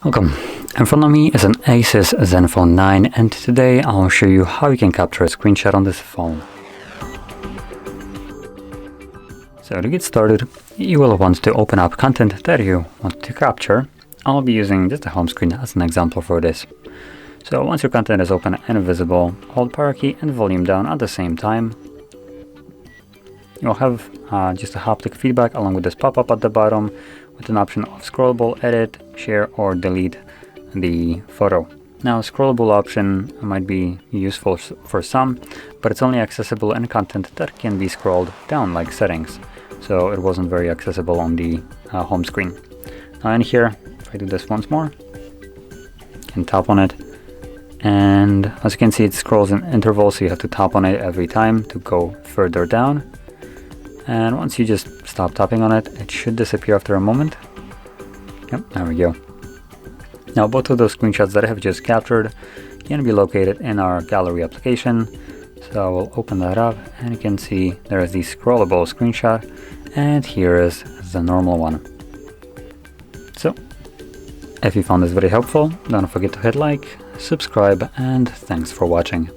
Welcome. In front of me is an ASUS Zenfone 9, and today I'll show you how you can capture a screenshot on this phone. So to get started, you will want to open up content that you want to capture. I'll be using just the home screen as an example for this. So once your content is open and visible, hold power key and volume down at the same time. You'll have just a haptic feedback along with this pop-up at the bottom with an option of scrollable, edit, share, or delete the photo. Now, scrollable option might be useful for some, but it's only accessible in content that can be scrolled down, like settings. So it wasn't very accessible on the home screen. Now in here, if I do this once more, you can tap on it. And as you can see, it scrolls in intervals, so you have to tap on it every time to go further down. And once you just stop tapping on it, it should disappear after a moment. Yep, there we go. Now both of those screenshots that I have just captured can be located in our gallery application. So I will open that up and you can see there is the scrollable screenshot and here is the normal one. So if you found this video helpful, don't forget to hit like, subscribe, and thanks for watching.